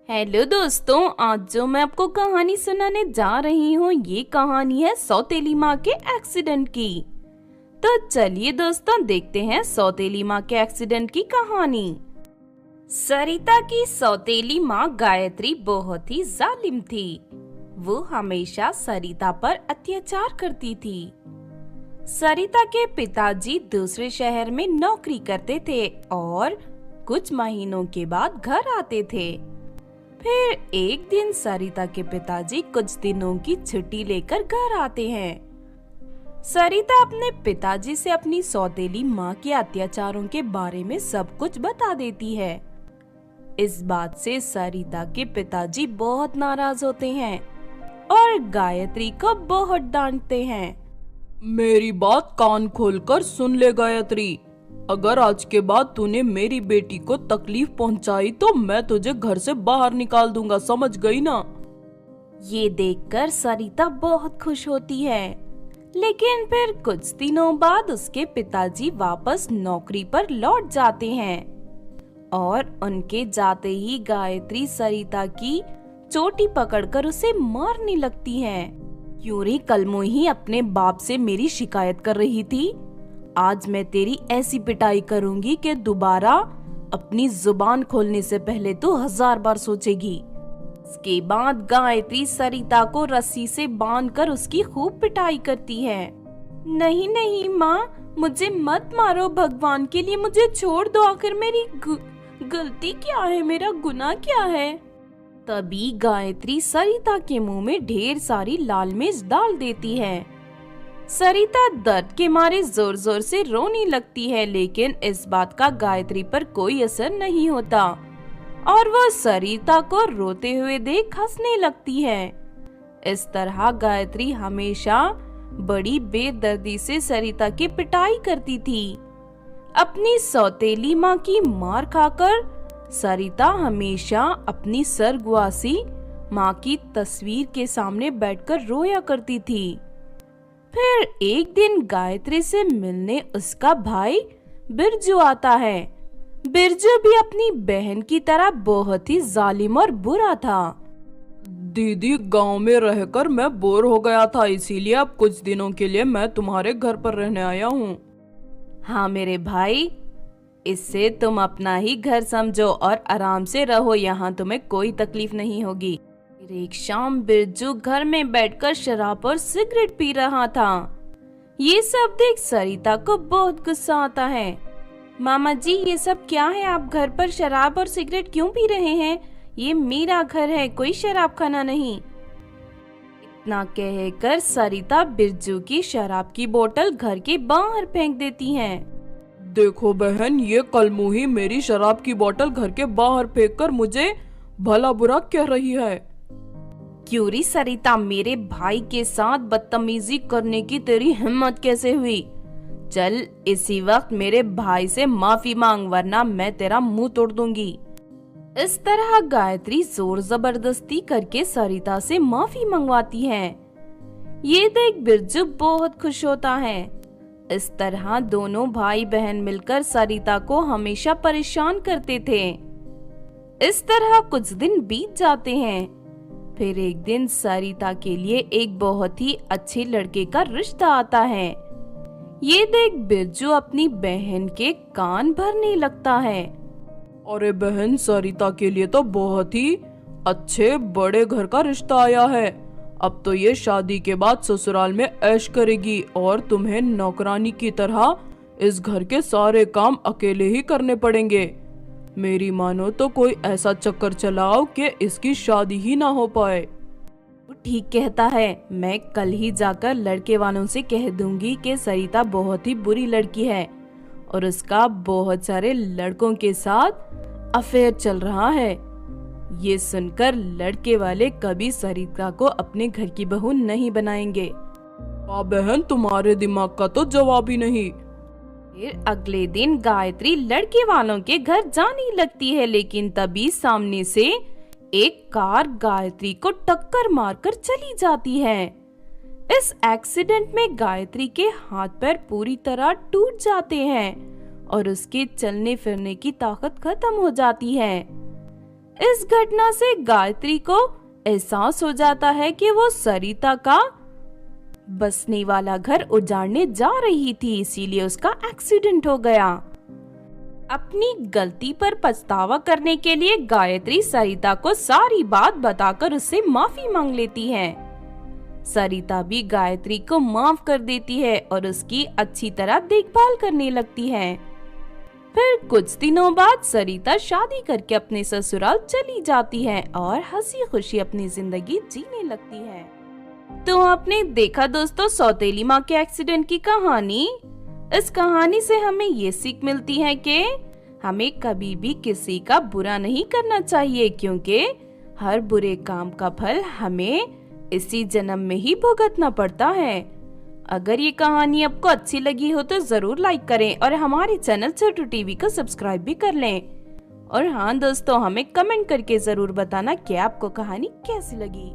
Hello दोस्तों, आज जो मैं आपको कहानी सुनाने जा रही हूँ ये कहानी है सौतेली माँ के एक्सीडेंट की। तो चलिए दोस्तों देखते हैं सौतेली माँ के एक्सीडेंट की कहानी। सरिता की सौतेली माँ गायत्री बहुत ही जालिम थी। वो हमेशा सरिता पर अत्याचार करती थी। सरिता के पिताजी दूसरे शहर में नौकरी करते थे और कुछ महीनों के बाद घर आते थे। फिर एक दिन सरिता के पिताजी कुछ दिनों की छुट्टी लेकर घर आते हैं। सरिता अपने पिताजी से अपनी सौतेली माँ के अत्याचारों के बारे में सब कुछ बता देती है। इस बात से सरिता के पिताजी बहुत नाराज होते हैं और गायत्री को बहुत डांटते हैं। मेरी बात कान खोलकर सुन ले गायत्री। अगर आज के बाद तूने मेरी बेटी को तकलीफ पहुंचाई तो मैं तुझे घर से बाहर निकाल दूंगा, समझ गई ना? ये देखकर सरिता बहुत खुश होती है। लेकिन फिर कुछ दिनों बाद उसके पिताजी वापस नौकरी पर लौट जाते हैं और उनके जाते ही गायत्री सरिता की चोटी पकड़कर उसे मारने लगती है। यूरी कल ही अपने बाप से मेरी शिकायत कर रही थी। आज मैं तेरी ऐसी पिटाई करूंगी कि दोबारा अपनी जुबान खोलने से पहले तू 1000 बार सोचेगी। इसके बाद गायत्री सरिता को रस्सी से बांधकर उसकी खूब पिटाई करती है। नहीं नहीं माँ, मुझे मत मारो, भगवान के लिए मुझे छोड़ दो। आखिर मेरी गलती क्या है, मेरा गुनाह क्या है? तभी गायत्री सरिता के मुंह में ढेर सारी लाल मिर्च डाल देती है। सरिता दर्द के मारे जोर जोर से रोने लगती है, लेकिन इस बात का गायत्री पर कोई असर नहीं होता और वो सरिता को रोते हुए देख हंसने लगती है। इस तरह गायत्री हमेशा बड़ी बेदर्दी से सरिता की पिटाई करती थी। अपनी सौतेली माँ की मार खाकर सरिता हमेशा अपनी स्वर्गवासी माँ की तस्वीर के सामने बैठकर रोया करती थी। फिर एक दिन गायत्री से मिलने उसका भाई बिरजू आता है। बिरजू भी अपनी बहन की तरह बहुत ही जालिम और बुरा था। दीदी, गांव में रहकर मैं बोर हो गया था, इसीलिए अब कुछ दिनों के लिए मैं तुम्हारे घर पर रहने आया हूँ। हाँ मेरे भाई, इससे तुम अपना ही घर समझो और आराम से रहो, यहाँ तुम्हें कोई तकलीफ नहीं होगी। एक शाम बिरजू घर में बैठकर शराब और सिगरेट पी रहा था। ये सब देख सरिता को बहुत गुस्सा आता है। मामा जी, ये सब क्या है? आप घर पर शराब और सिगरेट क्यों पी रहे हैं? ये मेरा घर है, कोई शराब खाना नहीं। इतना कहकर सरिता बिरजू की शराब की बोतल घर के बाहर फेंक देती है। देखो बहन, ये कलमुही मेरी शराब की बोतल घर के बाहर फेंककर मुझे भला बुरा कह रही है। क्यूरी सरिता, मेरे भाई के साथ बदतमीजी करने की तेरी हिम्मत कैसे हुई? चल इसी वक्त मेरे भाई से माफी मांग, वरना मैं तेरा मुंह तोड़ दूंगी। इस तरह गायत्री जोर जबरदस्ती करके सरिता से माफी मंगवाती है। ये देख बिरजू बहुत खुश होता है। इस तरह दोनों भाई बहन मिलकर सरिता को हमेशा परेशान करते थे। इस तरह कुछ दिन बीत जाते हैं। फिर एक दिन सरिता के लिए एक बहुत ही अच्छे लड़के का रिश्ता आता है। ये देख बिरजू अपनी बहन के कान भरने लगता है। अरे बहन, सरिता के लिए तो बहुत ही अच्छे बड़े घर का रिश्ता आया है। अब तो ये शादी के बाद ससुराल में ऐश करेगी और तुम्हें नौकरानी की तरह इस घर के सारे काम अकेले ही करने पड़ेंगे। मेरी मानो तो कोई ऐसा चक्कर चलाओ कि इसकी शादी ही ना हो पाए। ठीक कहता है, मैं कल ही जाकर लड़के वालों से कह दूंगी कि सरिता बहुत ही बुरी लड़की है और उसका बहुत सारे लड़कों के साथ अफेयर चल रहा है। ये सुनकर लड़के वाले कभी सरिता को अपने घर की बहू नहीं बनाएंगे। बहन, तुम्हारे दिमाग का तो जवाब ही नहीं। फिर अगले दिन गायत्री लड़के वालों के घर जाने लगती है, लेकिन तभी सामने से एक कार गायत्री को टक्कर मारकर चली जाती है। इस एक्सीडेंट में गायत्री के हाथ पैर पूरी तरह टूट जाते हैं और उसके चलने फिरने की ताकत खत्म हो जाती है। इस घटना से गायत्री को एहसास हो जाता है कि वो सरिता का बसने वाला घर उजाड़ने जा रही थी, इसीलिए उसका एक्सीडेंट हो गया। अपनी गलती पर पछतावा करने के लिए गायत्री सरिता को सारी बात बताकर उससे माफी मांग लेती है। सरिता भी गायत्री को माफ कर देती है और उसकी अच्छी तरह देखभाल करने लगती है। फिर कुछ दिनों बाद सरिता शादी करके अपने ससुराल चली जाती है और हंसी खुशी अपनी जिंदगी जीने लगती है। तो आपने देखा दोस्तों सौतेली माँ के एक्सीडेंट की कहानी। इस कहानी से हमें ये सीख मिलती है कि हमें कभी भी किसी का बुरा नहीं करना चाहिए, क्योंकि हर बुरे काम का फल हमें इसी जन्म में ही भुगतना पड़ता है। अगर ये कहानी आपको अच्छी लगी हो तो जरूर लाइक करें और हमारे चैनल छोटू टीवी को सब्सक्राइब भी कर लें। और हाँ दोस्तों, हमें कमेंट करके जरूर बताना कि आपको कहानी कैसी लगी।